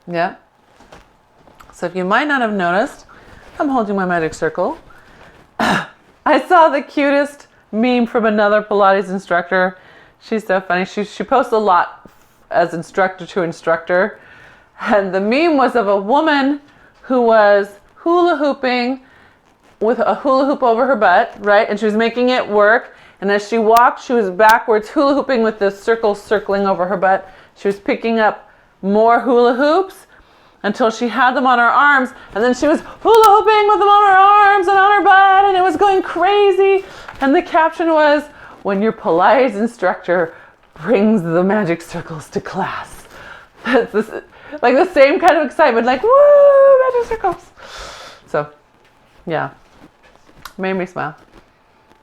Yeah. So if you might not have noticed, I'm holding my magic circle. I saw the cutest meme from another Pilates instructor. She's so funny. She posts a lot as instructor to instructor. And the meme was of a woman who was hula hooping with a hula hoop over her butt, right? And she was making it work. And as she walked, she was backwards hula hooping with the circle circling over her butt. She was picking up more hula hoops until she had them on her arms, and then she was hula hooping with them on her arms and on her butt, and it was going crazy. And the caption was, "When your Pilates instructor brings the magic circles to class." That's this, like the same kind of excitement, like, woo, magic circles. So, yeah, made me smile.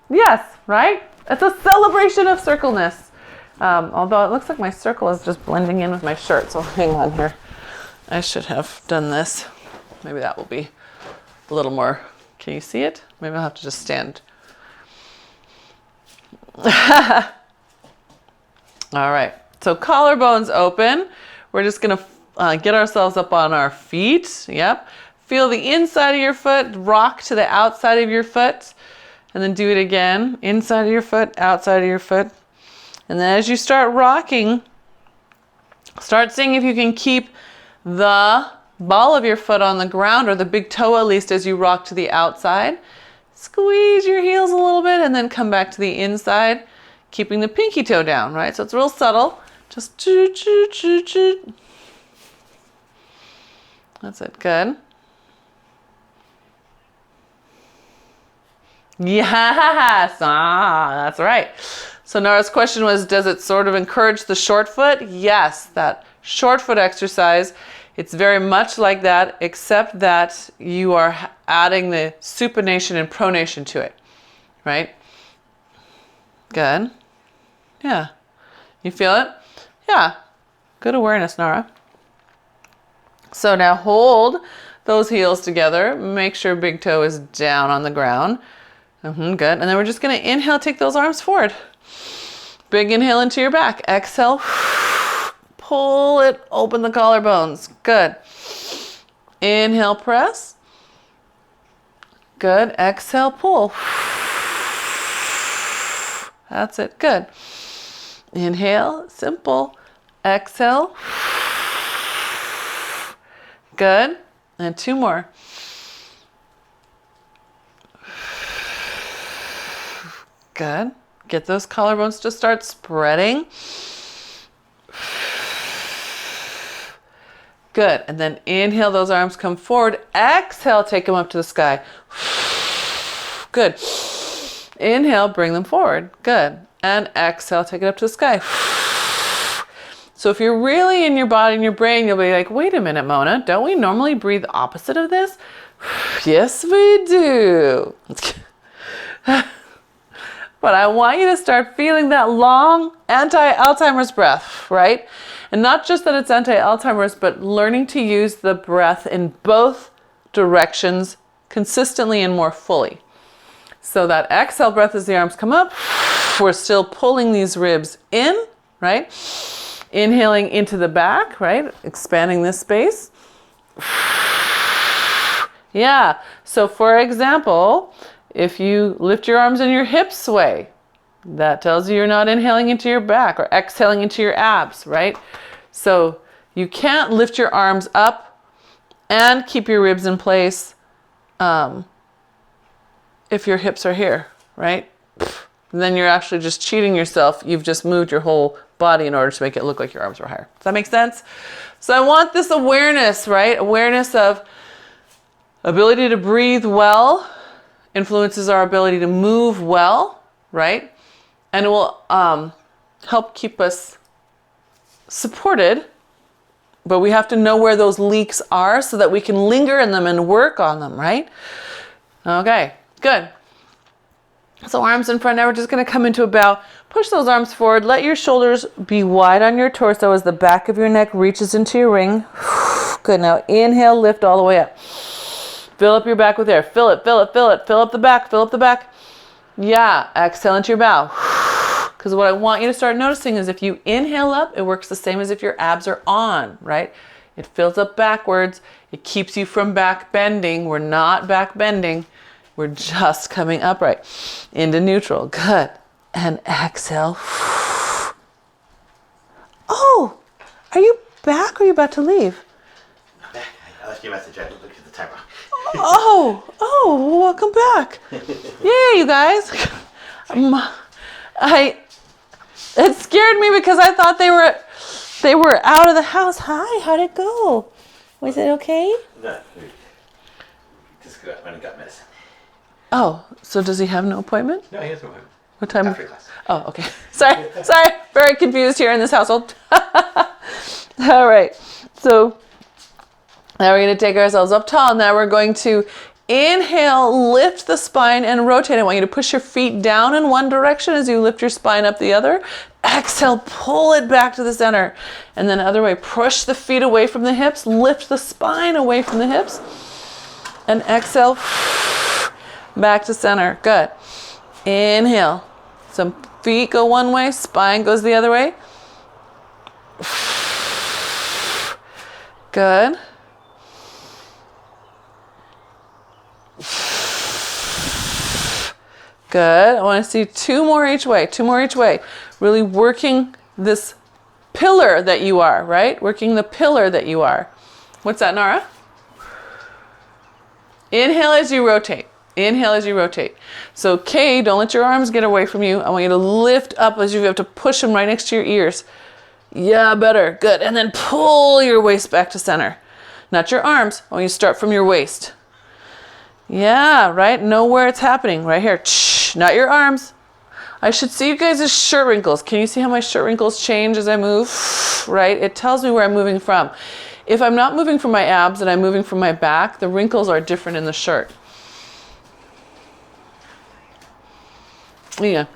Yes, right? It's a celebration of Circle-ness. Although it looks like my circle is just blending in with my shirt, so hang on here. I should have done this. Maybe that will be a little more. Can you see it? Maybe I'll have to just stand. All right. So collarbones open. We're just going to get ourselves up on our feet. Yep. Feel the inside of your foot. Rock to the outside of your foot. And then do it again. Inside of your foot, outside of your foot. And then as you start rocking, start seeing if you can keep the ball of your foot on the ground, or the big toe at least, as you rock to the outside. Squeeze your heels a little bit and then come back to the inside, keeping the pinky toe down, right? So it's real subtle. Just choo, choo, choo, choo. That's it. Good. Yes. That's right. So Nara's question was, does it sort of encourage the short foot? Yes, that short foot exercise. It's very much like that, except that you are adding the supination and pronation to it, right? Good. Yeah. You feel it? Yeah. Good awareness, Nara. So now hold those heels together. Make sure big toe is down on the ground. Good. And then we're just going to inhale, take those arms forward. Big inhale into your back. Exhale. Pull it, open the collarbones. Good. Inhale, press. Good. Exhale, pull. That's it. Good. Inhale, simple. Exhale. Good. And two more. Good. Get those collarbones to start spreading. Good. And then inhale, those arms come forward. Exhale, take them up to the sky. Good. Inhale, bring them forward. Good. And exhale, take it up to the sky. So if you're really in your body and your brain, you'll be like, wait a minute, Mona, don't we normally breathe opposite of this? Yes, we do. But I want you to start feeling that long anti-Alzheimer's breath, right? And not just that it's anti-Alzheimer's, but learning to use the breath in both directions consistently and more fully. So that exhale breath as the arms come up, we're still pulling these ribs in, right? Inhaling into the back, right? Expanding this space. Yeah. So for example, if you lift your arms and your hips sway, that tells you you're not inhaling into your back or exhaling into your abs, right? So you can't lift your arms up and keep your ribs in place if your hips are here, right? Then you're actually just cheating yourself. You've just moved your whole body in order to make it look like your arms were higher. Does that make sense? So I want this awareness, right? Awareness of ability to breathe well influences our ability to move well, right? And it will help keep us supported, but we have to know where those leaks are so that we can linger in them and work on them, right? Okay, good. So arms in front. Now we're just going to come into a bow. Push those arms forward. Let your shoulders be wide on your torso as the back of your neck reaches into your ring. Good. Now inhale, lift all the way up. Fill up your back with air. Fill it, fill it, fill it. Fill up the back, fill up the back. Yeah. Exhale into your bow. Because what I want you to start noticing is if you inhale up, it works the same as if your abs are on, right? It fills up backwards. It keeps you from back bending. We're not back bending. We're just coming upright into neutral. Good. And exhale. Oh, are you back or are you about to leave? I'm back. I left you a message. I looked at the timer. Oh, welcome back. Yay, you guys. It scared me because I thought they were out of the house. Hi, how'd it go? Was it okay? No, we just went and got medicine. Oh, so does he have no appointment? No, he has no appointment. What time? After class. Oh, okay. Sorry. Very confused here in this household. All right. So now we're going to take ourselves up tall. Now we're going to inhale, lift the spine and rotate. I want you to push your feet down in one direction as you lift your spine up the other. Exhale, pull it back to the center. And then other way, push the feet away from the hips, lift the spine away from the hips. And exhale, back to center. Good. Inhale. Some feet go one way, spine goes the other way. Good. Good. I want to see two more each way. Really working this pillar that you are, right? Working the pillar that you are. What's that, Nara? Inhale as you rotate. So, Kay, don't let your arms get away from you. I want you to lift up as you have to push them right next to your ears. Yeah, better. Good. And then pull your waist back to center. Not your arms. I want you to start from your waist. Yeah, right? Know where it's happening. Right here. Not your arms. I should see you guys' shirt wrinkles. Can you see how my shirt wrinkles change as I move? Right? It tells me where I'm moving from. If I'm not moving from my abs and I'm moving from my back, the wrinkles are different in the shirt. Yeah.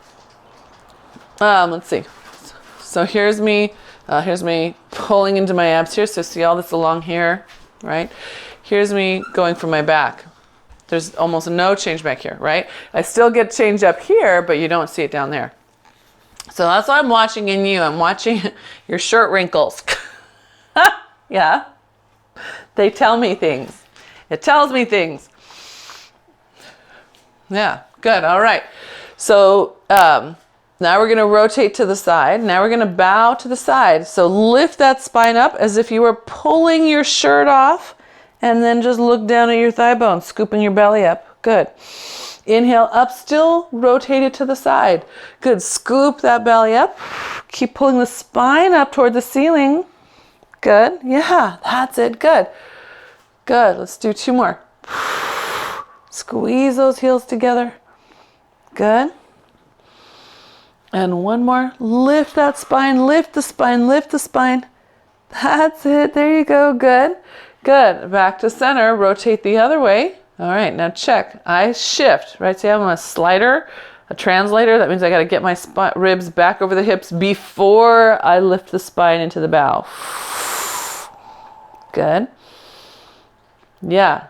Let's see. So here's me pulling into my abs here. So see all this along here, right? Here's me going from my back. There's almost no change back here, right? I still get change up here, but you don't see it down there. So that's what I'm watching in you. I'm watching your shirt wrinkles. Yeah. They tell me things. It tells me things. Yeah, good. All right. So now we're going to rotate to the side. Now we're going to bow to the side. So lift that spine up as if you were pulling your shirt off. And then just look down at your thigh bone, scooping your belly up. Good. Inhale up, still rotate it to the side. Good. Scoop that belly up. Keep pulling the spine up toward the ceiling. Good. Yeah, that's it. Good. Good. Let's do two more. Squeeze those heels together. Good. And one more. Lift that spine. Lift the spine. Lift the spine. That's it. There you go. Good. Good. Back to center. Rotate the other way. All right. Now check. I shift. Right. See, I'm a slider, a translator. That means I got to get my ribs back over the hips before I lift the spine into the bow. Good. Yeah.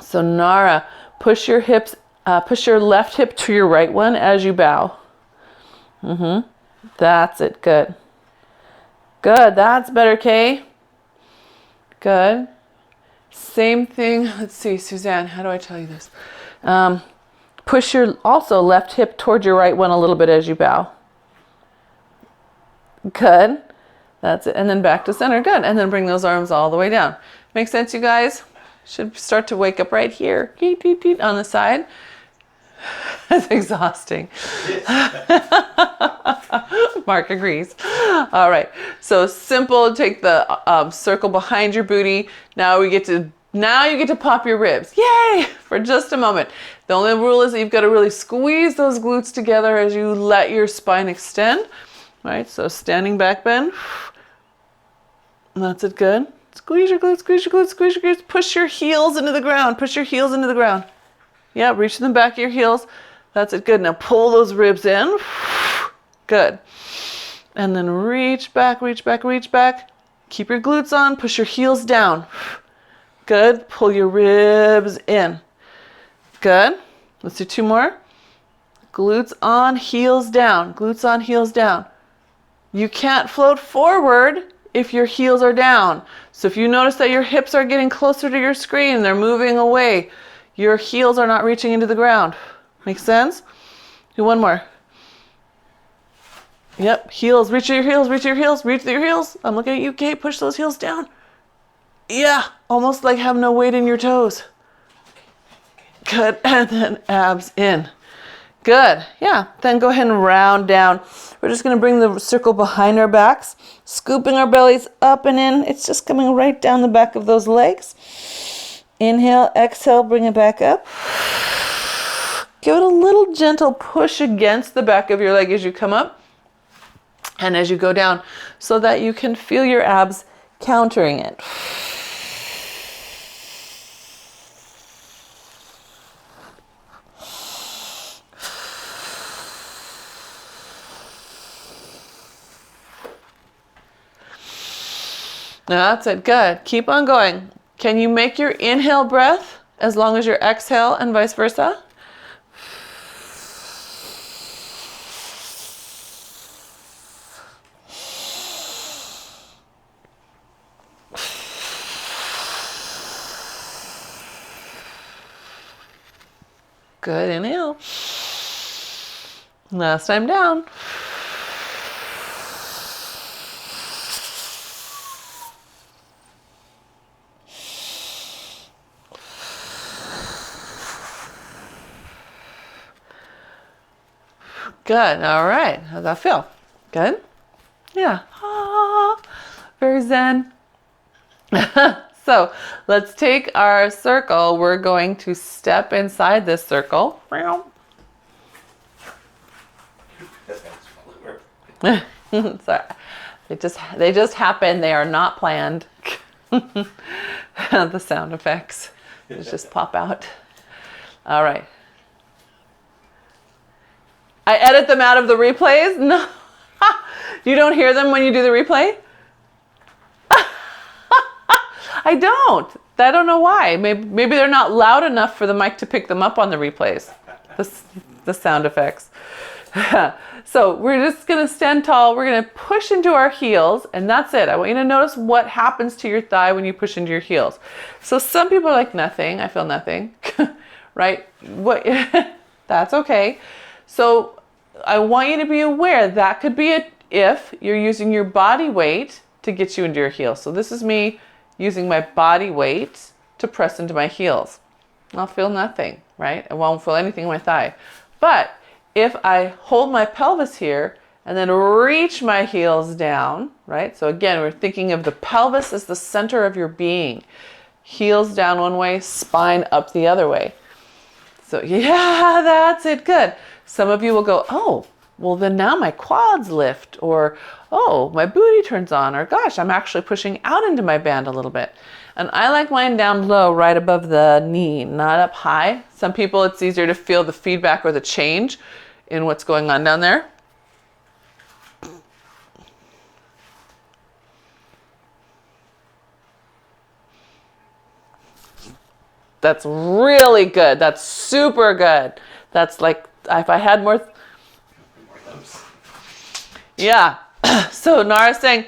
So Nara, push your hips, push your left hip to your right one as you bow. That's it. Good. Good. That's better, Kay. Good. Same thing. Let's see, Suzanne, how do I tell you this? Push your also left hip toward your right one a little bit as you bow. Good. That's it. And then back to center. Good. And then bring those arms all the way down. Make sense, you guys? Should start to wake up right here. On the side. That's exhausting. Mark agrees. All right. So simple. Take the circle behind your booty. Now you get to pop your ribs. Yay! For just a moment. The only rule is that you've got to really squeeze those glutes together as you let your spine extend. All right. So standing back bend. That's it. Good. Squeeze your glutes. Squeeze your glutes. Squeeze your glutes. Push your heels into the ground. Push your heels into the ground. Yeah, reach to the back of your heels. That's it. Good. Now pull those ribs in. Good. And then reach back, reach back, reach back. Keep your glutes on. Push your heels down. Good. Pull your ribs in. Good. Let's do two more. Glutes on, heels down. Glutes on, heels down. You can't float forward if your heels are down. So if you notice that your hips are getting closer to your screen, they're moving away, your heels are not reaching into the ground. Make sense? Do one more. Yep, heels, reach your heels, reach your heels, reach your heels. I'm looking at you, Kate, push those heels down. Yeah, almost like have no weight in your toes. Good, and then abs in. Good, yeah, then go ahead and round down. We're just gonna bring the circle behind our backs, scooping our bellies up and in. It's just coming right down the back of those legs. Inhale, exhale, bring it back up. Give it a little gentle push against the back of your leg as you come up and as you go down so that you can feel your abs countering it. That's it. Good. Keep on going. Can you make your inhale breath as long as your exhale and vice versa? Good. Inhale. Last time down. Good. All right. How's that feel? Good? Yeah. Ah, very zen. So let's take our circle. We're going to step inside this circle. Sorry. They just happen. They are not planned. The sound effects just pop out. All right. I edit them out of the replays? No. You don't hear them when you do the replay? I don't. I don't know why. Maybe they're not loud enough for the mic to pick them up on the replays. The sound effects. So we're just going to stand tall. We're going to push into our heels, and that's it. I want you to notice what happens to your thigh when you push into your heels. So some people are like, nothing. I feel nothing. Right? What? That's okay. So I want you to be aware that could be if you're using your body weight to get you into your heels. So this is me using my body weight to press into my heels. I'll feel nothing, right? I won't feel anything in my thigh. But if I hold my pelvis here and then reach my heels down, right? So again, we're thinking of the pelvis as the center of your being. Heels down one way, spine up the other way. So yeah, that's it. Good. Some of you will go, oh, well then now my quads lift, or oh, my booty turns on, or gosh, I'm actually pushing out into my band a little bit. And I like mine down low, right above the knee, not up high. Some people, it's easier to feel the feedback or the change in what's going on down there. That's really good. That's super good. That's like, if I had more. Yeah. So Nara's saying,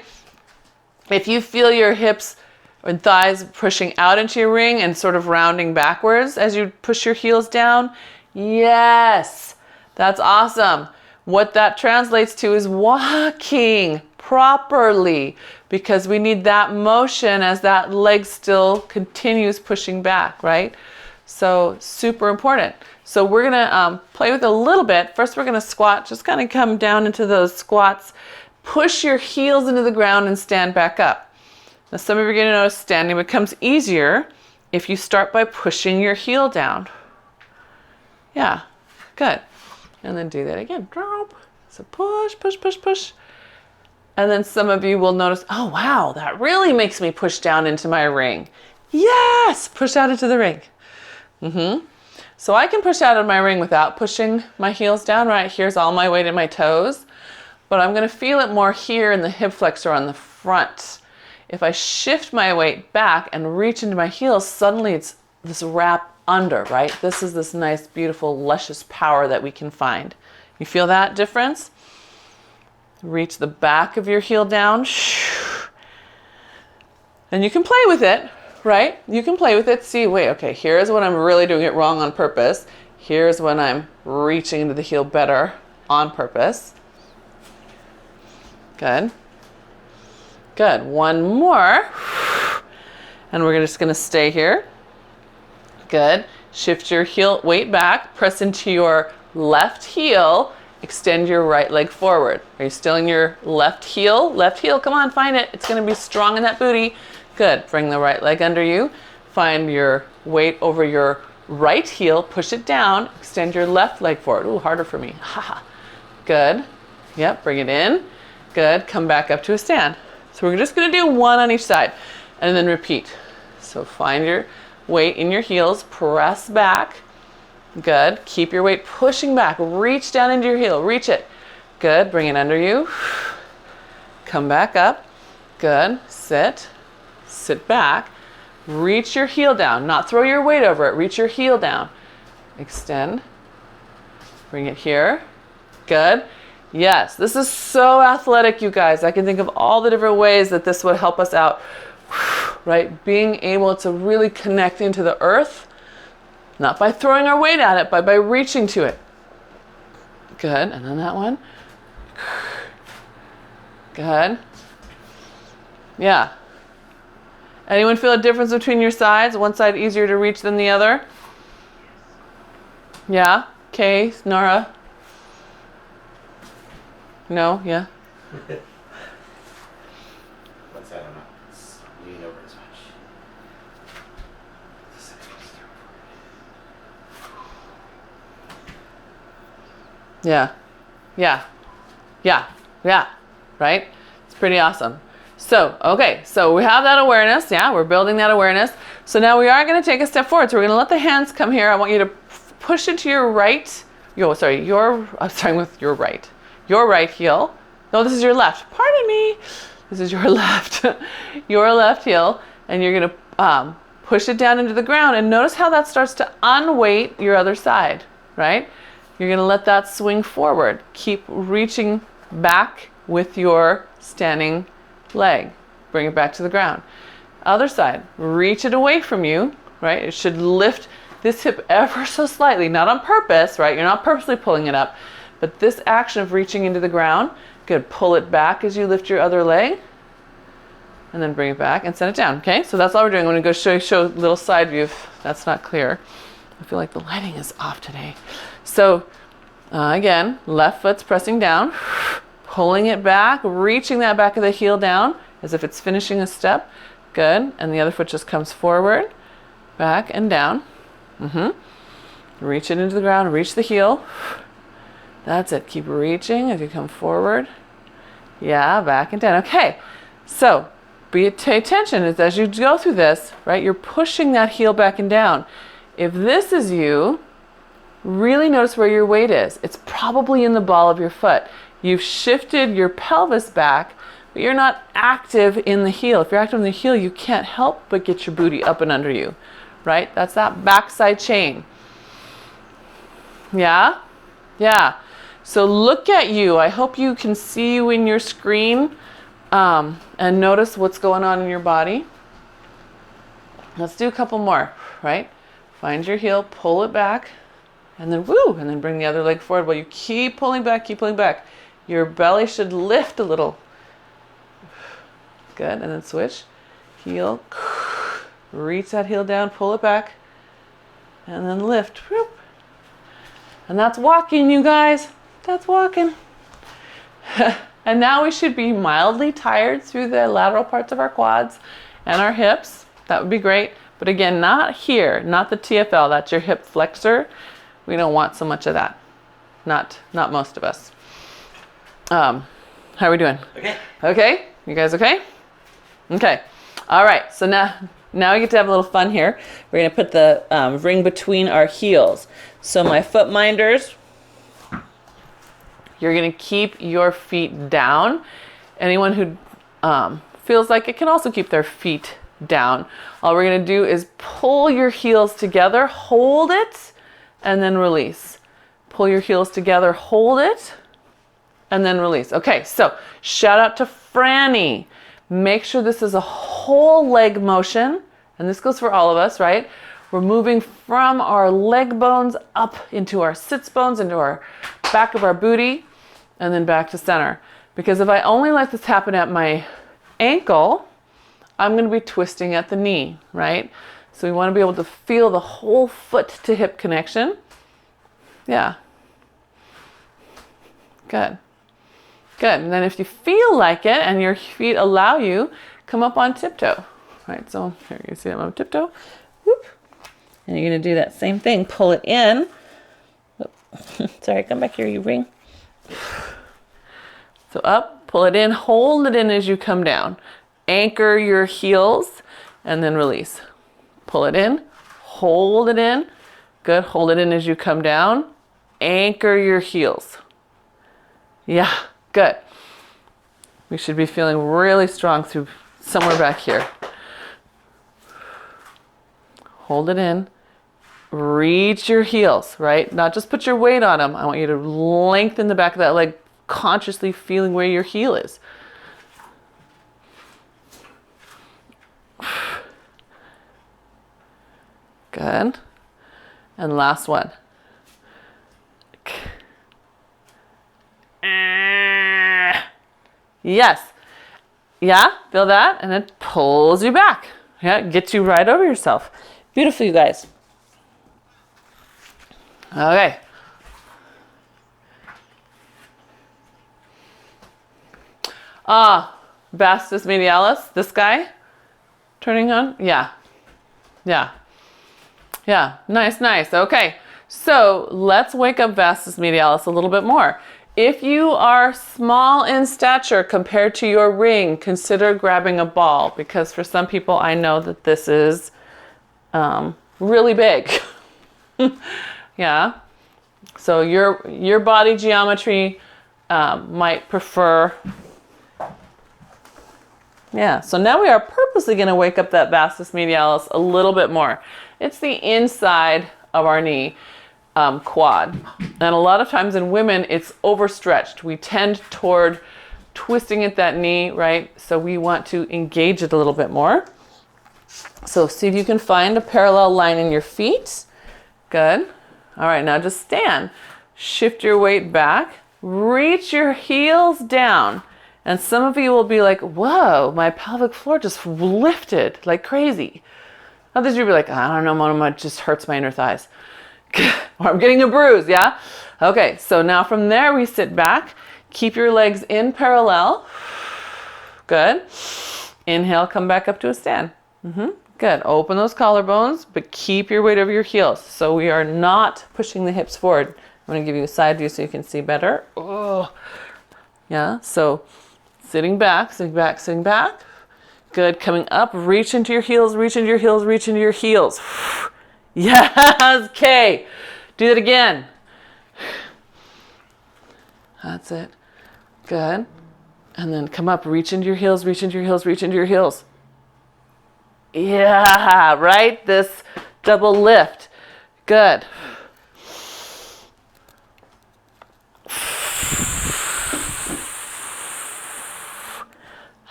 if you feel your hips and thighs pushing out into your ring and sort of rounding backwards as you push your heels down, yes, that's awesome. What that translates to is walking properly, because we need that motion as that leg still continues pushing back, right? So super important. So we're gonna play with a little bit. First we're gonna squat, just kind of come down into those squats, push your heels into the ground and stand back up. Now some of you are gonna notice standing becomes easier if you start by pushing your heel down. Yeah, good. And then do that again. Drop. So push, push, push, push. And then some of you will notice, oh wow, that really makes me push down into my ring. Yes, push out into the ring. So I can push out of my ring without pushing my heels down, right? Here's all my weight in my toes, but I'm gonna feel it more here in the hip flexor on the front. If I shift my weight back and reach into my heels, suddenly it's this wrap under, right? This is this nice, beautiful, luscious power that we can find. You feel that difference? Reach the back of your heel down And you can play with it, right? You can play with it. See, wait, okay, here's when I'm really doing it wrong on purpose. Here's when I'm reaching into the heel better on purpose. Good. Good. One more. And we're just going to stay here. Good. Shift your heel weight back. Press into your left heel. Extend your right leg forward. Are you still in your left heel? Left heel, come on, find it. It's going to be strong in that booty. Good. Bring the right leg under you. Find your weight over your right heel. Push it down. Extend your left leg forward. Ooh, harder for me. Good. Yep, bring it in. Good. Come back up to a stand. So we're just going to do one on each side and then repeat. So find your weight in your heels. Press back. Good. Keep your weight pushing back. Reach down into your heel. Reach it. Good. Bring it under you. Come back up. Good. Sit. Sit back. Reach your heel down. Not throw your weight over it. Reach your heel down. Extend. Bring it here. Good. Yes. This is so athletic, you guys. I can think of all the different ways that this would help us out. Right? Being able to really connect into the earth. Not by throwing our weight at it, but by reaching to it. Good. And then that one. Good. Yeah. Anyone feel a difference between your sides? One side easier to reach than the other? Yeah? Kay, Nora? No? Yeah? One side I'm not leaning over as much. Yeah. Yeah. Yeah. Yeah. Right? It's pretty awesome. So, okay, so we have that awareness. Yeah, we're building that awareness. So now we are going to take a step forward. So we're going to let the hands come here. I want you to push into your right. I'm starting with your right. Your right heel. No, this is your left. Pardon me. This is your left. Your left heel. And you're going to push it down into the ground. And notice how that starts to unweight your other side, right? You're going to let that swing forward. Keep reaching back with your standing leg. Bring it back to the ground. Other side. Reach it away from you, right? It should lift this hip ever so slightly, not on purpose, right? You're not purposely pulling it up, but this action of reaching into the ground, good. Pull it back as you lift your other leg, and then bring it back and set it down, okay? So that's all we're doing. I'm going to go show a little side view if that's not clear. I feel like the lighting is off today. So again, left foot's pressing down, pulling it back, reaching that back of the heel down as if it's finishing a step. Good. And the other foot just comes forward, back and down. Reach it into the ground, reach the heel. That's it. Keep reaching as you come forward. Yeah, back and down. Okay. So pay attention as you go through this, right? You're pushing that heel back and down. If this is you, really notice where your weight is. It's probably in the ball of your foot. You've shifted your pelvis back, but you're not active in the heel. If you're active in the heel, you can't help but get your booty up and under you, right? That's that backside chain. Yeah? Yeah. So look at you. I hope you can see you in your screen and notice what's going on in your body. Let's do a couple more, right? Find your heel, pull it back, and then woo, and then bring the other leg forward while you keep pulling back, keep pulling back. Your belly should lift a little. Good, and then switch. Heel, reach that heel down, pull it back, and then lift. Whoop. And that's walking, you guys. That's walking. And now we should be mildly tired through the lateral parts of our quads and our hips. That would be great. But again, not here, not the TFL. That's your hip flexor. We don't want so much of that. Not most of us. How are we doing? Okay. Okay? You guys okay? Okay. All right. So now we get to have a little fun here. We're going to put the ring between our heels. So my foot minders, you're going to keep your feet down. Anyone who feels like it can also keep their feet down. All we're going to do is pull your heels together, hold it, and then release. Pull your heels together, hold it, and then release. Okay, so shout out to Franny. Make sure this is a whole leg motion, and this goes for all of us, right? We're moving from our leg bones up into our sits bones, into our back of our booty, and then back to center. Because if I only let this happen at my ankle, I'm going to be twisting at the knee, right? So we want to be able to feel the whole foot to hip connection. Yeah. Good. Good. And then if you feel like it and your feet allow you, come up on tiptoe. Right, so here you see I'm on tiptoe. Whoop. And you're going to do that same thing. Pull it in. Sorry, come back here, you ring. So up, pull it in, hold it in as you come down. Anchor your heels and then release. Pull it in, hold it in. Good, hold it in as you come down. Anchor your heels. Yeah, good. We should be feeling really strong through somewhere back here. Hold it in. Reach your heels, right? Not just put your weight on them. I want you to lengthen the back of that leg, consciously feeling where your heel is. Good. And last one. Yes. Yeah, feel that? And it pulls you back. Yeah, gets you right over yourself. Beautiful, you guys. Okay. Vastus medialis, this guy turning on. Yeah. Yeah. Yeah. Nice, nice. Okay. So let's wake up vastus medialis a little bit more. If you are small in stature compared to your ring, consider grabbing a ball, because for some people I know that this is really big. Yeah. So your body geometry might prefer. Yeah. So now we are purposely going to wake up that vastus medialis a little bit more. It's the inside of our knee. Quad. And a lot of times in women, it's overstretched. We tend toward twisting at that knee, right? So we want to engage it a little bit more. So see if you can find a parallel line in your feet. Good. All right, now just stand. Shift your weight back. Reach your heels down. And some of you will be like, whoa, my pelvic floor just lifted like crazy. Others of you will be like, I don't know, Mona, it just hurts my inner thighs. Or I'm getting a bruise, yeah? Okay, so now from there we sit back. Keep your legs in parallel. Good. Inhale, come back up to a stand. Good. Open those collarbones, but keep your weight over your heels. So we are not pushing the hips forward. I'm going to give you a side view so you can see better. Oh. Yeah, so sitting back, sitting back, sitting back. Good. Coming up, reach into your heels, reach into your heels, reach into your heels. Yes, okay. Do that again. That's it. Good. And then come up, reach into your heels, reach into your heels, reach into your heels. Yeah, right? This double lift. Good.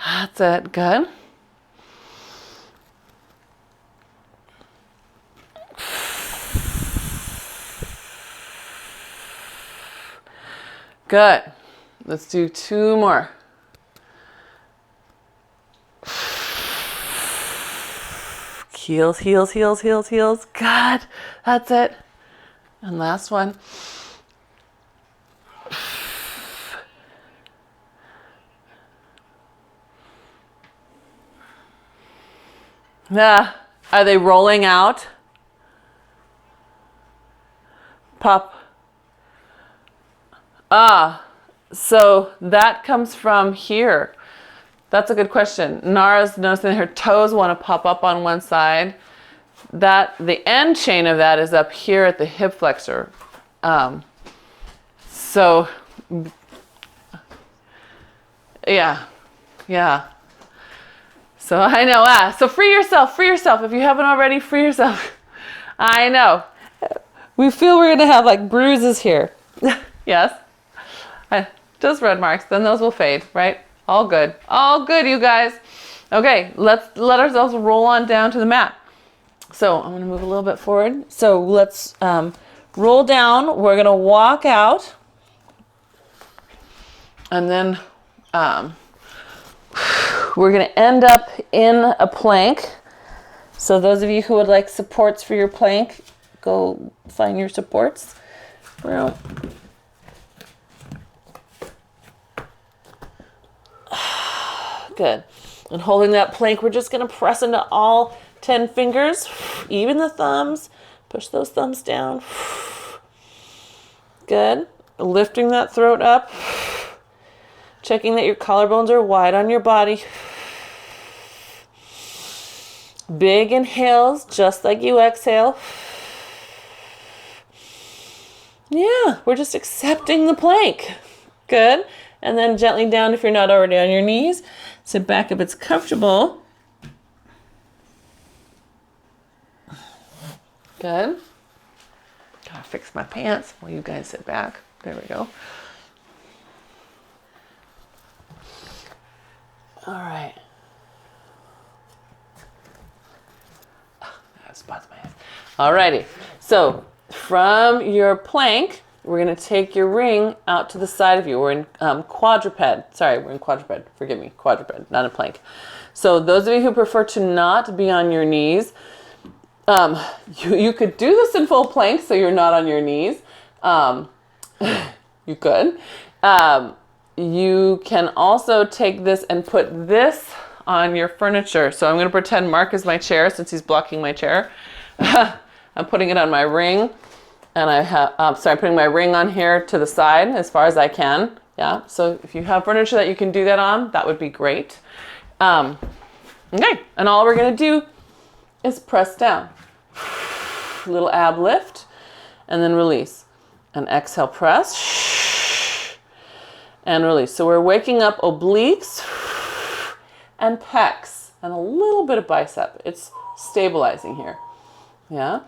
That's it. Good. Good. Let's do two more. Heels, heels, heels, heels, heels. Good. That's it. And last one. Yeah. Are they rolling out? Pop. So that comes from here. That's a good question. Nara's noticing that her toes want to pop up on one side. The end chain of that is up here at the hip flexor. So yeah. So I know. So free yourself. If you haven't already, free yourself. I know. We feel we're gonna have like bruises here. Yes. Just red marks, then those will fade, right? All good. All good, you guys. Okay, let's let ourselves roll on down to the mat. So I'm gonna move a little bit forward. So let's roll down. We're gonna walk out. And then we're gonna end up in a plank. So those of you who would like supports for your plank, go find your supports. Well, good. And holding that plank, we're just going to press into all 10 fingers, even the thumbs. Push those thumbs down. Good. Lifting that throat up. Checking that your collarbones are wide on your body. Big inhales, just like you exhale. Yeah, we're just accepting the plank. Good. And then gently down if you're not already on your knees. Sit back if it's comfortable. Good. Gotta fix my pants while you guys sit back. There we go. All right. That spots my head. All righty. So from your plank, we're going to take your ring out to the side of you. We're in quadruped. Sorry, we're in quadruped. Forgive me, quadruped, not a plank. So those of you who prefer to not be on your knees, you could do this in full plank so you're not on your knees. You could. You can also take this and put this on your furniture. So I'm going to pretend Mark is my chair since he's blocking my chair. I'm putting it on my ring. And I have, putting my ring on here to the side as far as I can. Yeah, so if you have furniture that you can do that on, that would be great. Okay, and all we're gonna do is press down. Little ab lift, and then release. And exhale, press, and release. So we're waking up obliques and pecs, and a little bit of bicep. It's stabilizing here, yeah?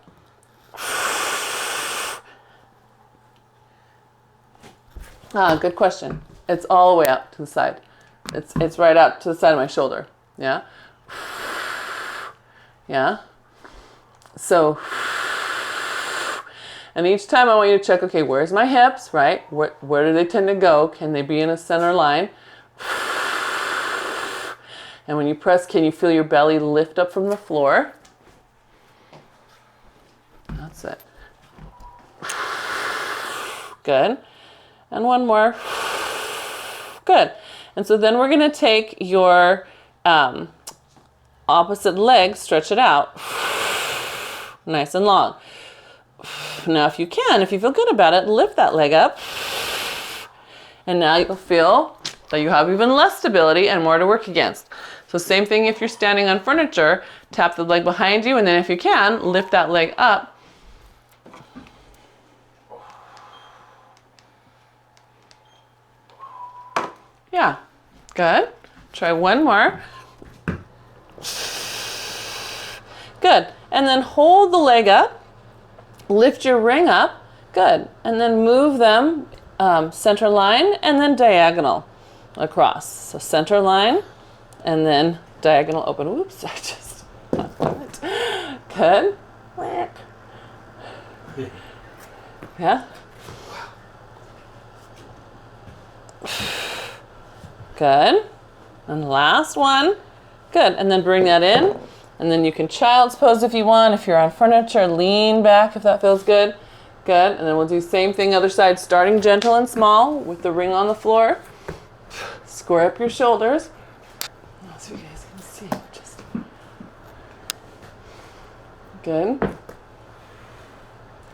Good question. It's all the way up to the side. It's right up to the side of my shoulder. Yeah. Yeah. So, and each time I want you to check, okay, where's my hips, right? Where do they tend to go? Can they be in a center line? And when you press, can you feel your belly lift up from the floor? That's it. Good. And one more. Good. And so then we're going to take your opposite leg, stretch it out. Nice and long. Now if you can, if you feel good about it, lift that leg up. And now you'll feel that you have even less stability and more to work against. So same thing if you're standing on furniture, tap the leg behind you, and then if you can, lift that leg up. Yeah, good. Try one more. Good. And then hold the leg up. Lift your ring up. Good. And then move them center line and then diagonal across. So center line and then diagonal open. Whoops, I just it. Good. Yeah. Good. And last one. Good. And then bring that in. And then you can child's pose if you want. If you're on furniture, lean back if that feels good. Good. And then we'll do same thing other side, starting gentle and small with the ring on the floor. Square up your shoulders. So you guys can see. Just good.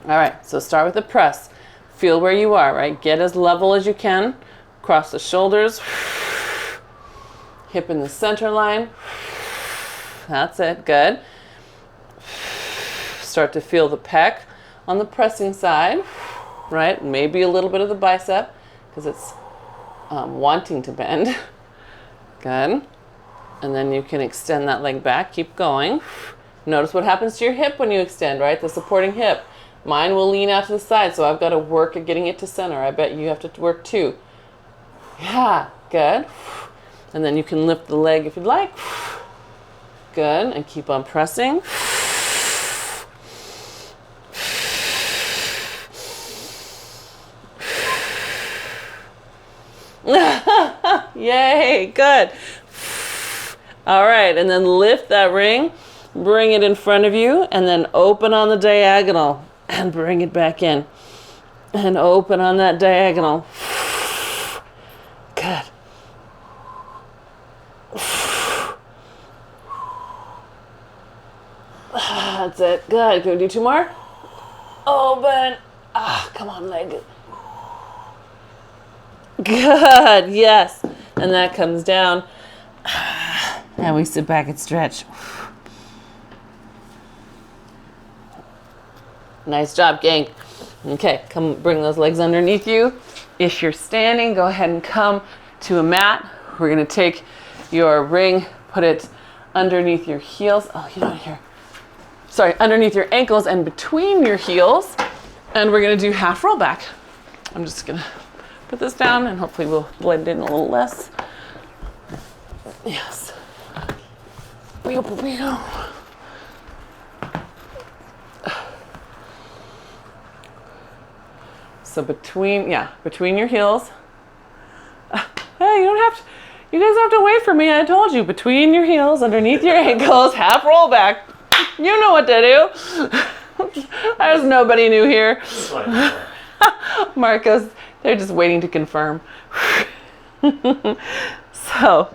All right. So start with the press. Feel where you are, right? Get as level as you can. Cross the shoulders. Hip in the center line. That's it. Good. Start to feel the pec on the pressing side, right? Maybe a little bit of the bicep because it's wanting to bend. Good. And then you can extend that leg back. Keep going. Notice what happens to your hip when you extend, right? The supporting hip. Mine will lean out to the side, so I've got to work at getting it to center. I bet you have to work too. Yeah, good. And then you can lift the leg if you'd like. Good, and keep on pressing. Yay, good. All right, and then lift that ring, bring it in front of you, and then open on the diagonal and bring it back in. And open on that diagonal. Good. That's it. Good. Can we do 2 more? Open. Come on, leg. Good. Yes. And that comes down. And we sit back and stretch. Nice job, gang. Okay, come bring those legs underneath you. If you're standing, go ahead and come to a mat. We're gonna take your ring, put it underneath your heels. Oh, you don't hear. Sorry, underneath your ankles and between your heels. And we're gonna do half roll back. I'm just gonna put this down and hopefully we'll blend in a little less. Yes. Wiggle. So between your heels. Hey, you guys don't have to wait for me. I told you, between your heels, underneath your ankles, half roll back. You know what to do. There's nobody new here. Marcos, they're just waiting to confirm. So,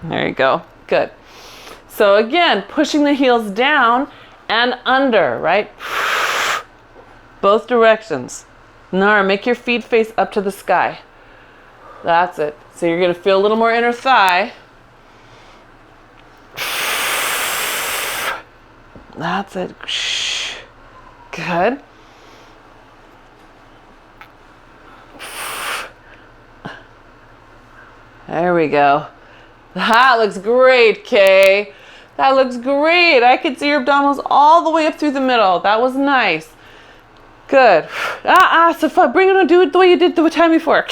there you go. Good. So again, pushing the heels down and under, right? Both directions. Nara, make your feet face up to the sky. That's it. So you're going to feel a little more inner thigh. That's it. Good. There we go. That looks great, Kay. That looks great. I could see your abdominals all the way up through the middle. That was nice. Good. So bring it on. Do it the way you did the time before.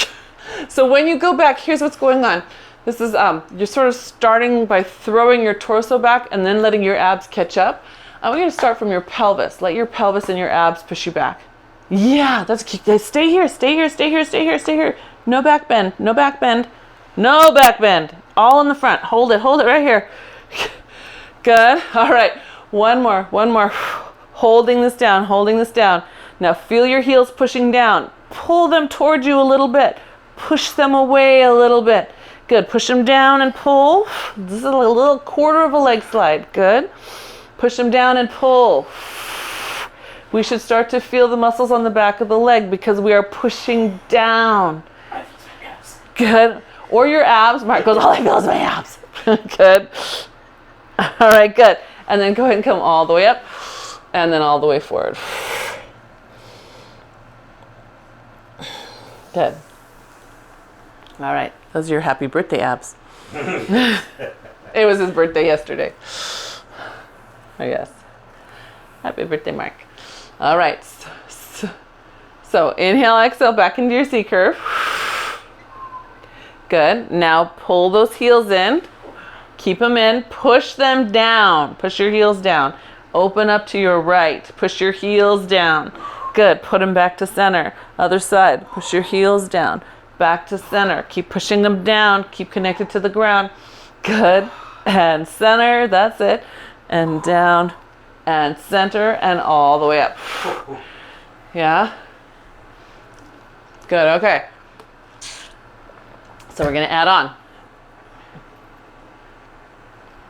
So when you go back, here's what's going on. This is, you're sort of starting by throwing your torso back and then letting your abs catch up. We're going to start from your pelvis. Let your pelvis and your abs push you back. Yeah, that's key. Stay here, stay here, stay here, stay here, stay here. No back bend, no back bend, no back bend. All in the front. Hold it right here. Good. All right. One more. Holding this down. Now feel your heels pushing down. Pull them towards you a little bit. Push them away a little bit. Good. Push them down and pull. This is a little quarter of a leg slide. Good. Push them down and pull. We should start to feel the muscles on the back of the leg because we are pushing down. Good. Or your abs. Mark goes, all I feel is my abs. Good. All right, good. And then go ahead and come all the way up and then all the way forward. Good. All right. Those are your happy birthday abs. It was his birthday yesterday. Oh, yes. Happy birthday, Mark. All right. So inhale, exhale, back into your C curve. Good. Now pull those heels in. Keep them in. Push them down. Push your heels down. Open up to your right. Push your heels down. Good. Put them back to center. Other side. Push your heels down. Back to center. Keep pushing them down. Keep connected to the ground. Good. And center. That's it. And down. And center. And all the way up. Yeah? Good. Okay. So we're going to add on.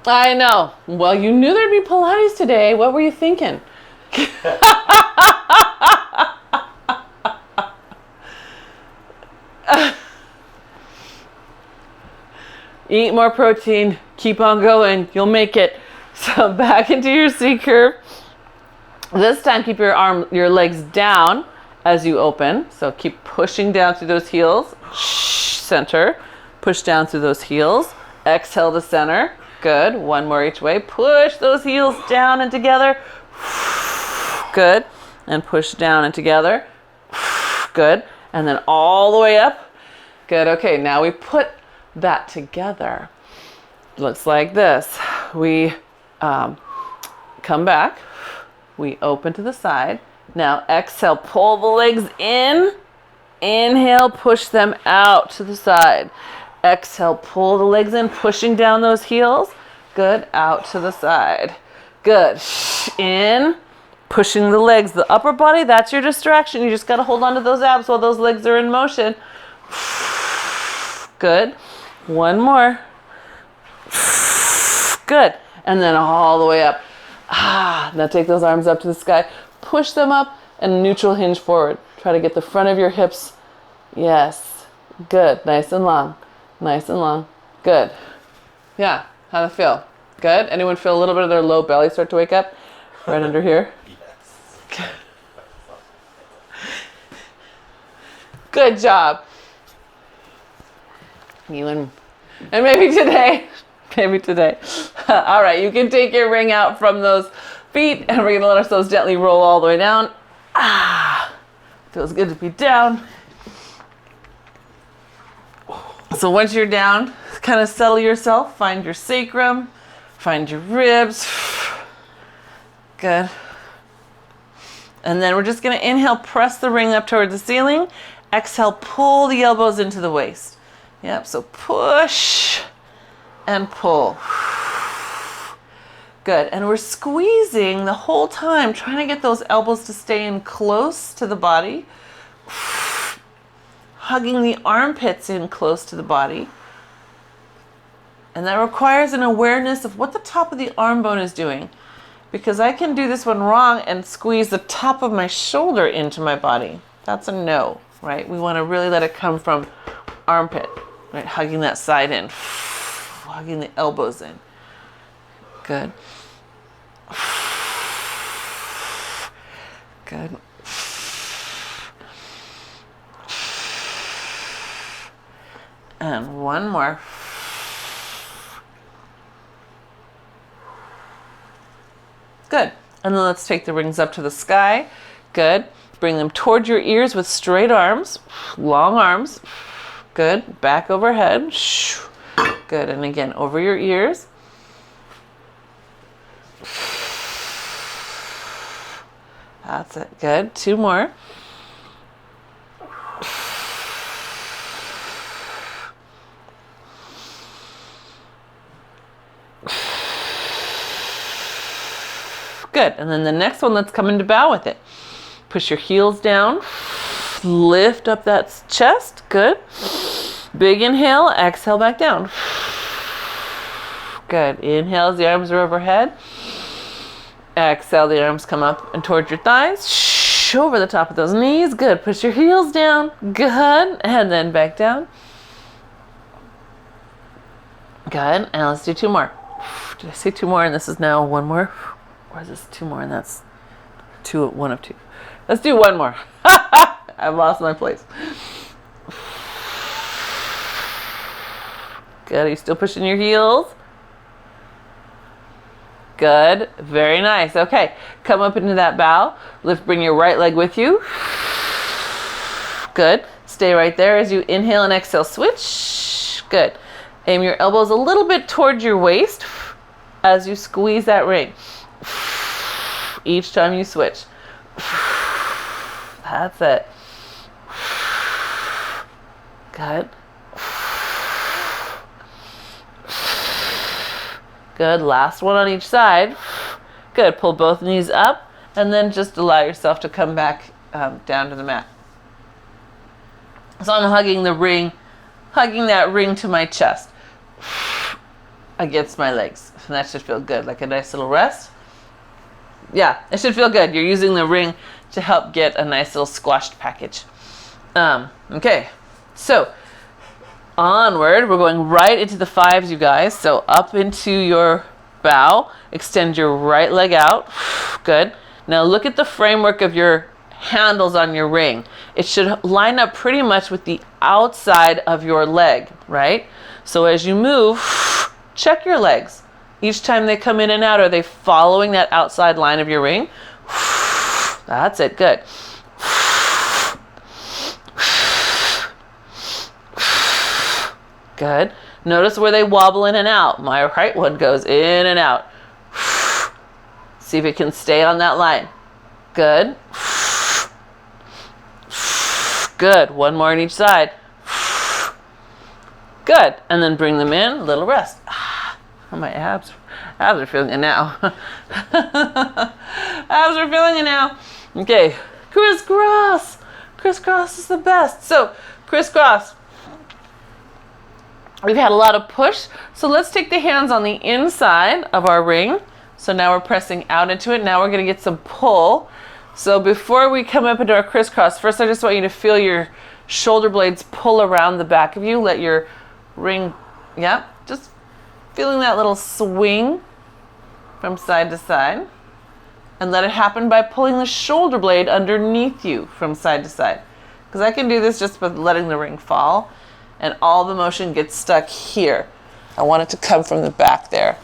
I know. Well, you knew there'd be Pilates today. What were you thinking? Eat more protein. Keep on going. You'll make it. So back into your C curve. This time keep your legs down as you open. So keep pushing down through those heels. Center. Push down through those heels. Exhale to center. Good. One more each way. Push those heels down and together. Good. And push down and together. Good. And then all the way up. Good. Okay. Now we put that together. Looks like this. We come back. We open to the side. Now exhale, pull the legs in. Inhale, push them out to the side. Exhale, pull the legs in, pushing down those heels. Good, out to the side. Good, in, pushing the legs. The upper body, that's your distraction. You just got to hold on to those abs while those legs are in motion. Good, one more. Good, and then all the way up. Now take those arms up to the sky. Push them up and neutral hinge forward. Try to get the front of your hips. Yes. Good. Nice and long. Nice and long. Good. Yeah. How'd it feel? Good? Anyone feel a little bit of their low belly start to wake up? Right under here? Yes. Good job. You and maybe today. Maybe today. All right. You can take your ring out from those feet and we're going to let ourselves gently roll all the way down. Feels good to be down. So once you're down, kind of settle yourself. Find your sacrum. Find your ribs. Good. And then we're just going to inhale, press the ring up towards the ceiling. Exhale, pull the elbows into the waist. Yep, so push and pull. Good, and we're squeezing the whole time, trying to get those elbows to stay in close to the body. Hugging the armpits in close to the body. And that requires an awareness of what the top of the arm bone is doing. Because I can do this one wrong and squeeze the top of my shoulder into my body. That's a no, right? We want to really let it come from armpit, right? Hugging that side in. Hugging the elbows in. Good. Good. And one more. Good. And then let's take the rings up to the sky. Good. Bring them towards your ears with straight arms, long arms. Good. Back overhead. Good. And again, over your ears. That's it. Good. Two more. Good. And then the next one, let's come into bow with it. Push your heels down. Lift up that chest. Good. Big inhale. Exhale back down. Good. Inhale as the arms are overhead. Exhale, the arms come up and towards your thighs. Over the top of those knees. Good. Push your heels down. Good. And then back down. Good. And let's do two more. Did I say two more? And this is now one more. Or is this two more? And that's two, one of two. Let's do one more. I've lost my place. Good. Are you still pushing your heels? Good. Very nice. Okay. Come up into that bow. Bring your right leg with you. Good. Stay right there as you inhale and exhale. Switch. Good. Aim your elbows a little bit towards your waist as you squeeze that ring. Each time you switch. That's it. Good. Good. Last one on each side. Good. Pull both knees up and then just allow yourself to come back down to the mat. So I'm hugging the ring, hugging that ring to my chest against my legs. And that should feel good, like a nice little rest. Yeah, it should feel good. You're using the ring to help get a nice little squashed package. Okay, so onward, we're going right into the fives, you guys. So up into your bow, extend your right leg out. Good. Now look at the framework of your handles on your ring. It should line up pretty much with the outside of your leg, right? So as you move, check your legs. Each time they come in and out, are they following that outside line of your ring? That's it. Good. Good. Notice where they wobble in and out. My right one goes in and out. See if it can stay on that line. Good. Good. One more on each side. Good. And then bring them in. A little rest. My abs are feeling it now. Abs are feeling it now. Okay. Crisscross. Crisscross is the best. So, crisscross. We've had a lot of push. So let's take the hands on the inside of our ring. So now we're pressing out into it. Now we're going to get some pull. So before we come up into our crisscross, first I just want you to feel your shoulder blades pull around the back of you. Let your ring, just feeling that little swing from side to side. And let it happen by pulling the shoulder blade underneath you from side to side. Because I can do this just by letting the ring fall. And all the motion gets stuck here. I want it to come from the back there.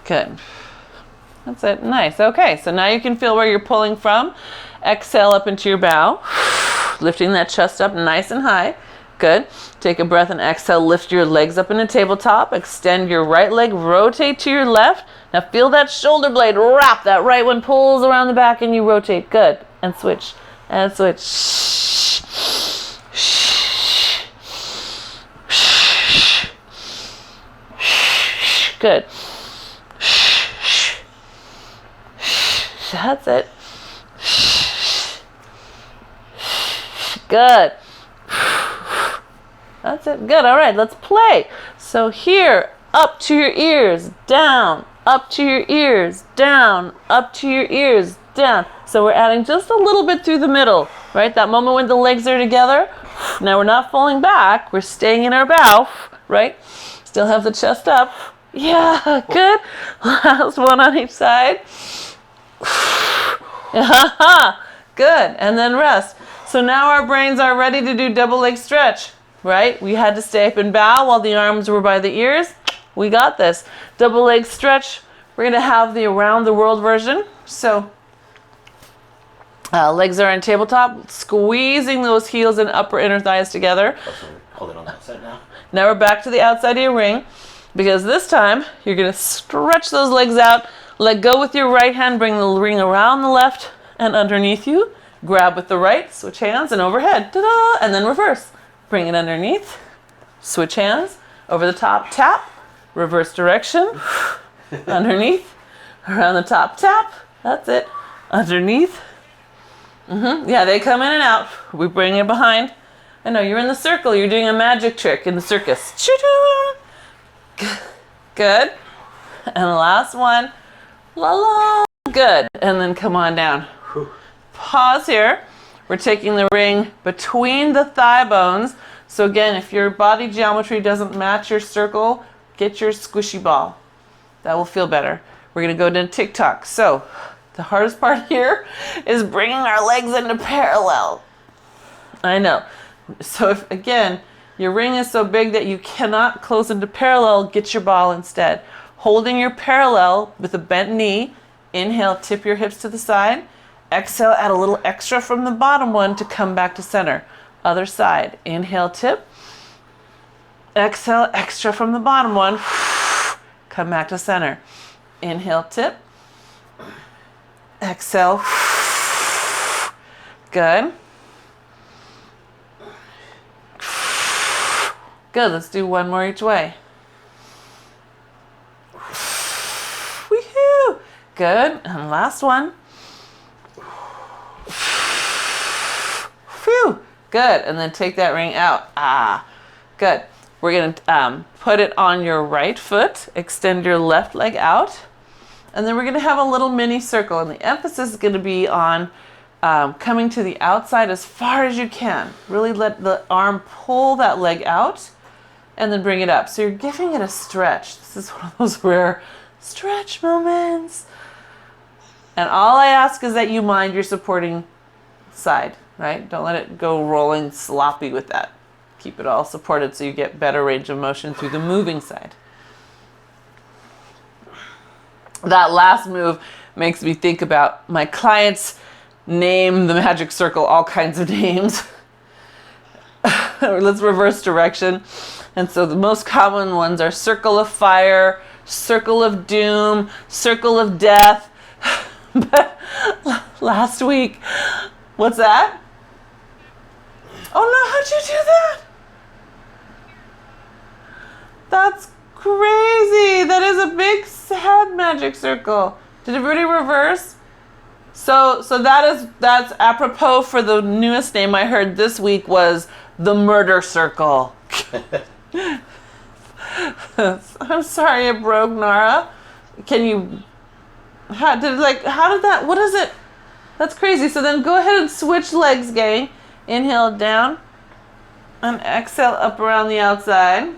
Good. That's it. Nice. Okay, so now you can feel where you're pulling from. Exhale up into your bow. Lifting that chest up nice and high. Good. Take a breath and exhale. Lift your legs up in the tabletop. Extend your right leg. Rotate to your left. Now feel that shoulder blade wrap. That right one pulls around the back and you rotate. Good. And switch. And switch. Good. That's it. Good. That's it. Good. All right, let's play. So here, up to your ears, down, up to your ears, down, up to your ears, down. So we're adding just a little bit through the middle, right? That moment when the legs are together. Now we're not falling back. We're staying in our bow, right? Still have the chest up. Yeah, good. Last one on each side. Good. And then rest. So now our brains are ready to do double leg stretch, right? We had to stay up and bow while the arms were by the ears. We got this. Double leg stretch. We're going to have the around the world version. So legs are on tabletop, squeezing those heels and upper inner thighs together. Hold it on that side now. Now we're back to the outside of your ring, because this time you're going to stretch those legs out. Let go with your right hand, bring the ring around the left and underneath you. Grab with the right, switch hands and overhead. Ta-da! And then reverse. Bring it underneath. Switch hands. Over the top, tap. Reverse direction. Underneath. Around the top, tap. That's it. Underneath. Yeah, they come in and out. We bring it behind. I know, you're in the circle. You're doing a magic trick in the circus. Good. And the last one. La la. Good. And then come on down. Pause here. We're taking the ring between the thigh bones. So again, if your body geometry doesn't match your circle, get your squishy ball. That will feel better. We're going to go to TikTok. So the hardest part here is bringing our legs into parallel. I know. So if, again, your ring is so big that you cannot close into parallel, get your ball instead. Holding your parallel with a bent knee. Inhale, tip your hips to the side. Exhale, add a little extra from the bottom one to come back to center. Other side. Inhale, tip. Exhale, extra from the bottom one. Come back to center. Inhale, tip. Exhale. Good. Good. Let's do one more each way. Woohoo! Good. And last one. Phew. Good. And then take that ring out. Good. We're going to put it on your right foot. Extend your left leg out. And then we're going to have a little mini circle. And the emphasis is going to be on coming to the outside as far as you can. Really let the arm pull that leg out and then bring it up. So you're giving it a stretch. This is one of those rare stretch moments. And all I ask is that you mind your supporting side, right? Don't let it go rolling sloppy with that. Keep it all supported so you get better range of motion through the moving side. That last move makes me think about my clients name the magic circle all kinds of names. Let's reverse direction. And so the most common ones are circle of fire, circle of doom, circle of death. But last week, what's that? Oh no, how'd you do that? That's crazy. That is a big sad magic circle. Did everybody reverse? So that's apropos for the newest name I heard this week was the murder circle. I'm sorry it broke, Nara. How did that, what is it? That's crazy. So then go ahead and switch legs, gang. Inhale down and exhale up around the outside.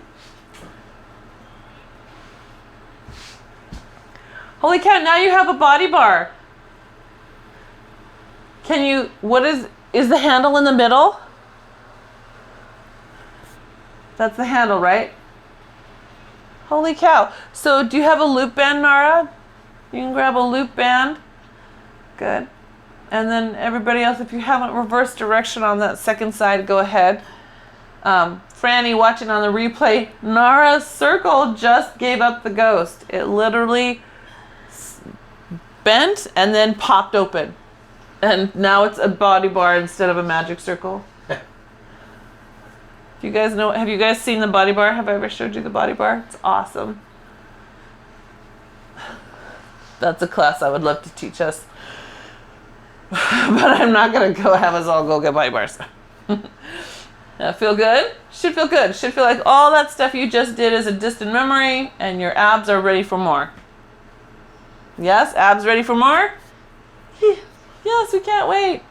Holy cow, now you have a body bar. Is the handle in the middle? That's the handle, right? Holy cow. So do you have a loop band, Nara? You can grab a loop band. Good. And then everybody else, if you haven't reversed direction on that second side, go ahead. Franny watching on the replay, Nara's circle just gave up the ghost. It literally bent and then popped open. And now it's a body bar instead of a magic circle. Do you guys know? Have you guys seen the body bar? Have I ever showed you the body bar? It's awesome. That's a class I would love to teach us. But I'm not going to go have us all go get body bars. Feel good? Should feel good. Should feel like all that stuff you just did is a distant memory and your abs are ready for more. Yes? Abs ready for more? Yes, we can't wait.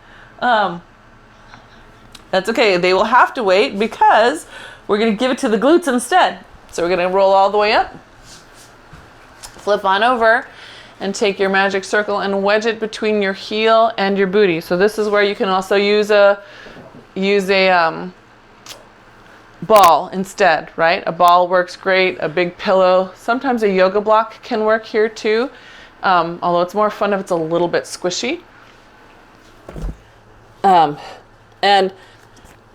That's okay. They will have to wait because we're going to give it to the glutes instead. So we're going to roll all the way up. Flip on over and take your magic circle and wedge it between your heel and your booty. So this is where you can also use a ball instead, right? A ball works great, a big pillow. Sometimes a yoga block can work here too, although it's more fun if it's a little bit squishy. And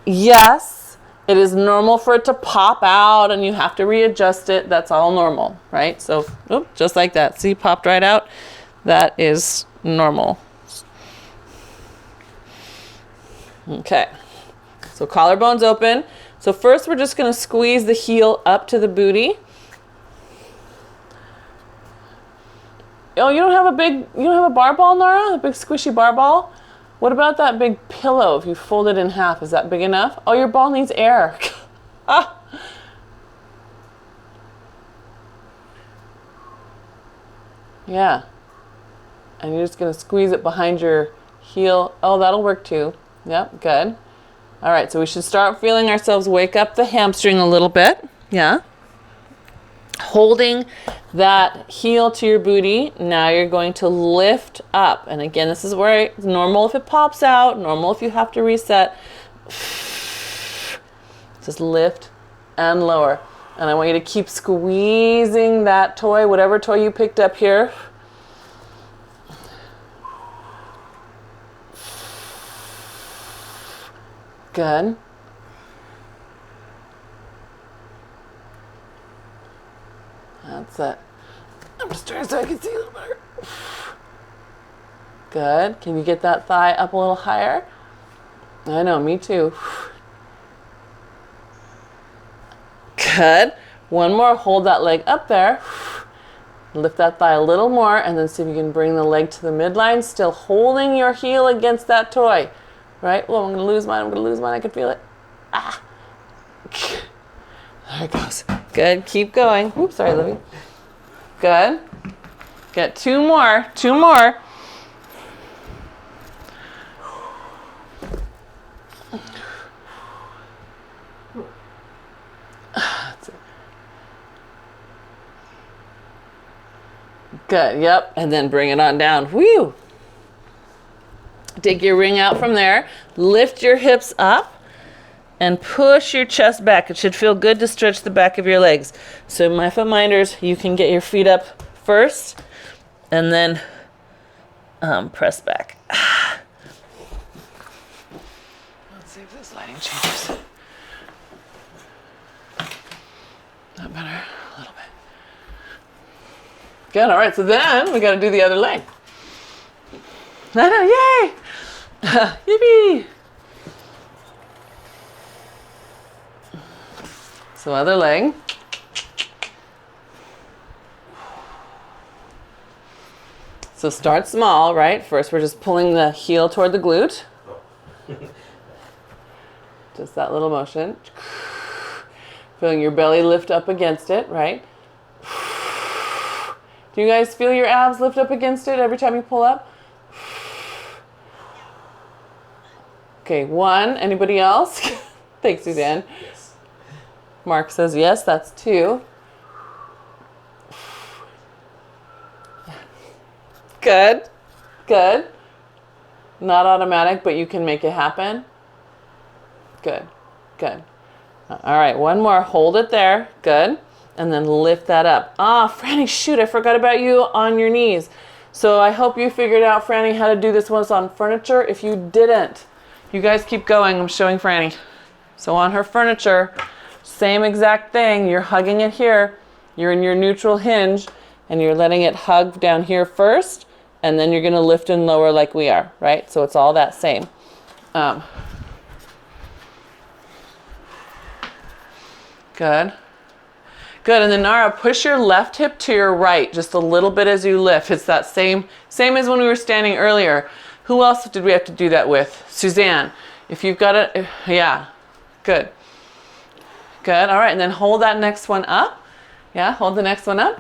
yes, it is normal for it to pop out and you have to readjust it. That's all normal, right? So, just like that. See, popped right out. That is normal. Okay. So collarbones open. So first we're just going to squeeze the heel up to the booty. Oh, you don't have a bar ball, Nara? A big squishy bar ball? What about that big pillow if you fold it in half? Is that big enough? Oh, your ball needs air. Ah. Yeah. And you're just going to squeeze it behind your heel. Oh, that'll work too. Yep, good. All right, so we should start feeling ourselves wake up the hamstring a little bit. Yeah. Holding that heel to your booty, now you're going to lift up. And again, this is where it's normal if it pops out, normal if you have to reset. Just lift and lower. And I want you to keep squeezing that toy, whatever toy you picked up here. Good. That's it. I'm just trying so I can see a little better. Good. Can you get that thigh up a little higher? I know, me too. Good. One more. Hold that leg up there. Lift that thigh a little more and then see if you can bring the leg to the midline, still holding your heel against that toy. Right? Well, I'm going to lose mine. I can feel it. Ah. There it goes. Good. Keep going. Oops, sorry, Libby. Good. Get two more. Good. Yep. And then bring it on down. Whew. Take your ring out from there. Lift your hips up. And push your chest back. It should feel good to stretch the back of your legs. So my foot minders, you can get your feet up first and then press back. Let's see if this lighting changes. Not better, a little bit. Good, all right, so then we gotta do the other leg. I know, yay! Yippee! So other leg. So start small, right? First we're just pulling the heel toward the glute. Just that little motion. Feeling your belly lift up against it, right? Do you guys feel your abs lift up against it every time you pull up? Okay, 1. Anybody else? Thanks, Suzanne. Yes. Mark says yes, that's 2. Good. Good. Not automatic, but you can make it happen. Good. Good. All right, 1 more. Hold it there. Good. And then lift that up. Ah, Franny, shoot, I forgot about you on your knees. So I hope you figured out, Franny, how to do this once on furniture. If you didn't, you guys keep going. I'm showing Franny. So on her furniture, same exact thing. You're hugging it here. You're in your neutral hinge, and you're letting it hug down here first, and then you're going to lift and lower like we are, right? So it's all that same. Good. Good, and then Nara, push your left hip to your right just a little bit as you lift. It's that same as when we were standing earlier. Who else did we have to do that with? Suzanne. If you've got it, yeah. Good. Good, all right, and then hold that next one up. Yeah, hold the next one up.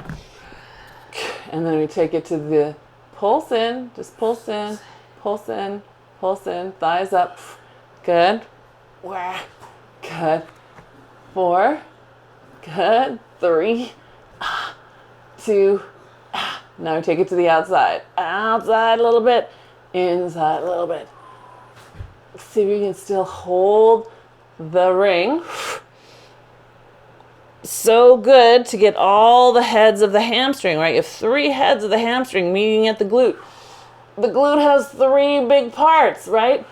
And then we take it to the pulse in, just pulse in, pulse in, pulse in, thighs up. Good. Good. 4. Good. 3, 2. Now we take it to the outside. Outside a little bit, inside a little bit. See if you can still hold the ring. So good to get all the heads of the hamstring, right? You have 3 heads of the hamstring meeting at the glute. The glute has 3 big parts, right?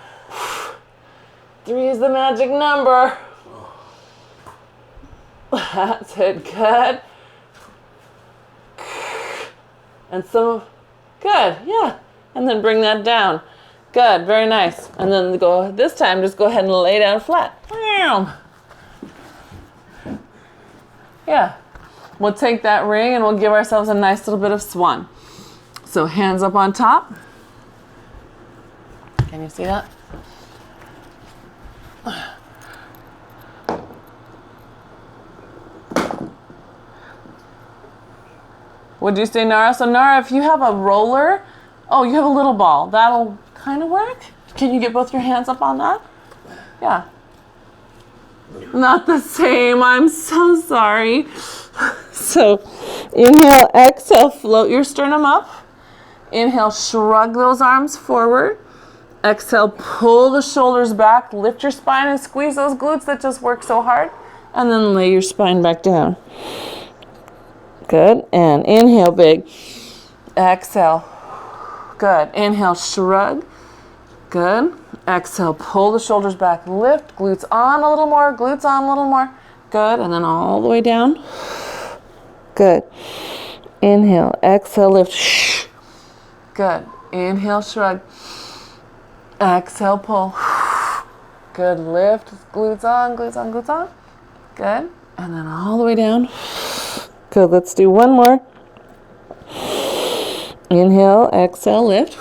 3 is the magic number. That's it, good. And some, good, yeah. And then bring that down. Good, very nice. And then go, this time, just go ahead and lay down flat. Yeah. We'll take that ring and we'll give ourselves a nice little bit of swan. So hands up on top. Can you see that? Would you say, Nara? So Nara, if you have a roller, oh, you have a little ball, that'll kind of work. Can you get both your hands up on that? Yeah. Not the same. I'm so sorry. So inhale, exhale, float your sternum up. Inhale, shrug those arms forward. Exhale, pull the shoulders back, lift your spine and squeeze those glutes that just work so hard. And then lay your spine back down. Good. And inhale, big. Exhale. Good. Inhale, shrug. Good. Exhale, pull the shoulders back, lift, glutes on a little more, glutes on a little more. Good. And then all the way down. Good. Inhale, exhale, lift. Good. Inhale, shrug. Exhale, pull. Good. Lift, glutes on, glutes on, glutes on. Good. And then all the way down. Good. Let's do one more. Inhale, exhale, lift.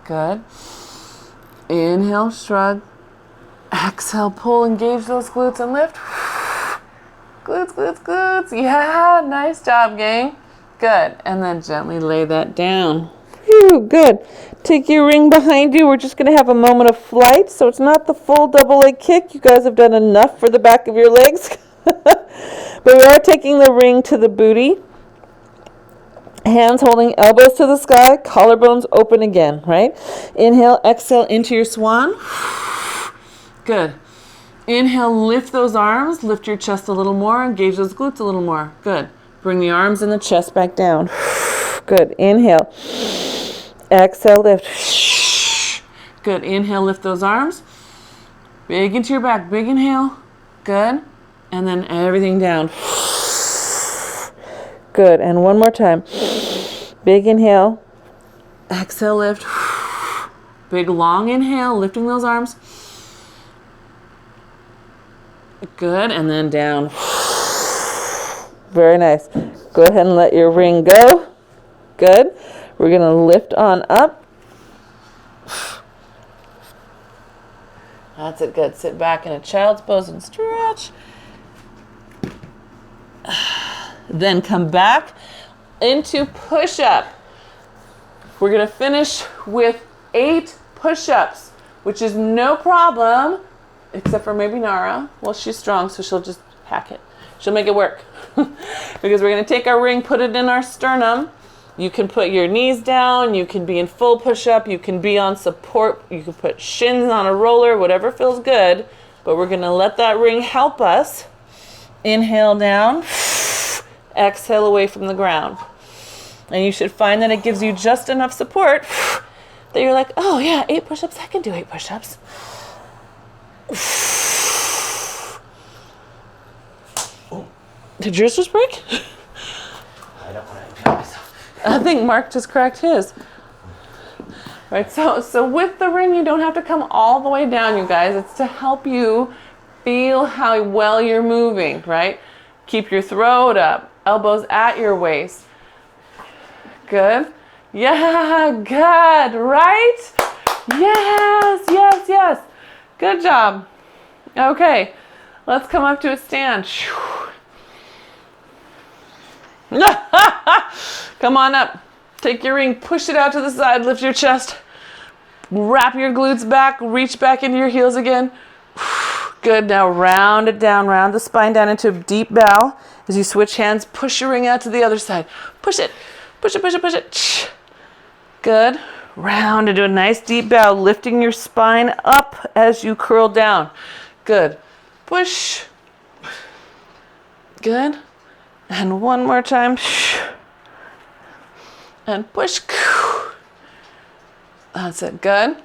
Good. Inhale, shrug. Exhale, pull, engage those glutes and lift. Glutes, glutes, glutes. Yeah, nice job, gang. Good. And then gently lay that down. Whew, good. Take your ring behind you. We're just going to have a moment of flight. So it's not the full double leg kick. You guys have done enough for the back of your legs. But we are taking the ring to the booty. Hands holding elbows to the sky, collarbones open again, right? Inhale, exhale into your swan. Good. Inhale, lift those arms, lift your chest a little more, engage those glutes a little more. Good. Bring the arms and the chest back down. Good. Inhale. Exhale, lift. Good. Inhale, lift those arms. Big into your back. Big inhale. Good. And then everything down. Good. And one more time. Big inhale. Exhale, lift. Big long inhale, lifting those arms. Good. And then down. Very nice. Go ahead and let your ring go. Good. We're going to lift on up. That's it. Good. Sit back in a child's pose and stretch. Then come back into push-up. We're going to finish with 8 push-ups, which is no problem, except for maybe Nara. Well, she's strong, so she'll just hack it. She'll make it work. Because we're going to take our ring, put it in our sternum. You can put your knees down. You can be in full push-up. You can be on support. You can put shins on a roller, whatever feels good. But we're going to let that ring help us. Inhale down. Exhale away from the ground. And you should find that it gives you just enough support that you're like, oh yeah, 8 push-ups. I can do 8 push-ups. Did yours just break? I don't want to impale myself. I think Mark just cracked his. Right, so with the ring, you don't have to come all the way down, you guys. It's to help you feel how well you're moving, right? Keep your throat up, elbows at your waist. Good. Yeah, good, right? Yes, yes, yes. Good job. Okay, let's come up to a stand. Come on up. Take your ring, push it out to the side, lift your chest. Wrap your glutes back, reach back into your heels again. Good, now round it down, round the spine down into a deep bow. As you switch hands, push your ring out to the other side. Push it, push it, push it, push it. Good. Round into a nice deep bow, lifting your spine up as you curl down. Good. Push. Good. And one more time. And push. That's it. Good.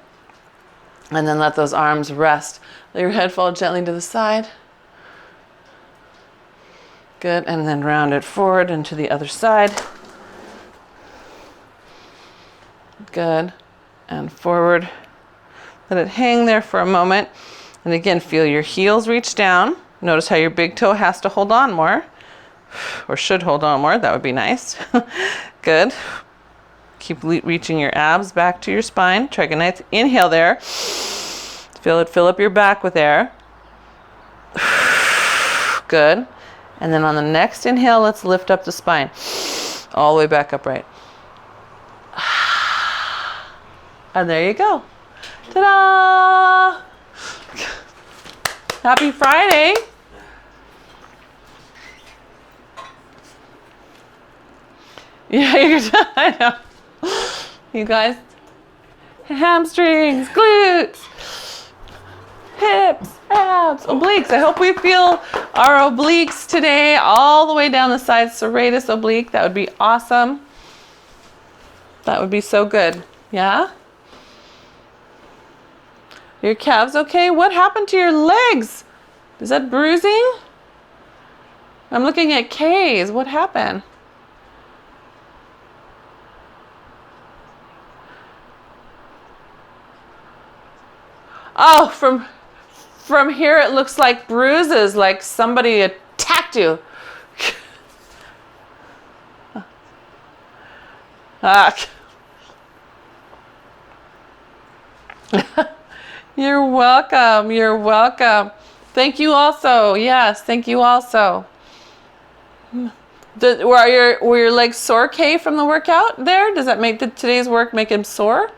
And then let those arms rest. Let your head fall gently to the side. Good. And then round it forward and to the other side. Good. And forward. Let it hang there for a moment. And again, feel your heels reach down. Notice how your big toe has to hold on more. Or should hold on more. That would be nice. Good. Keep reaching your abs back to your spine. Try a nice inhale there. Feel it fill up your back with air. Good. And then on the next inhale, let's lift up the spine. All the way back upright. And there you go. Ta-da! Happy Friday. Yeah, you're done. I know. You guys, hamstrings, glutes, hips, abs, obliques. I hope we feel our obliques today all the way down the side. Serratus oblique. That would be awesome. That would be so good. Yeah? Your calves okay? What happened to your legs? Is that bruising? I'm looking at K's. What happened? Oh, from here it looks like bruises, like somebody attacked you. You're welcome. You're welcome. Thank you also. Yes, thank you also. Were your legs sore, Kay, from the workout there? Does that make today's work make him sore?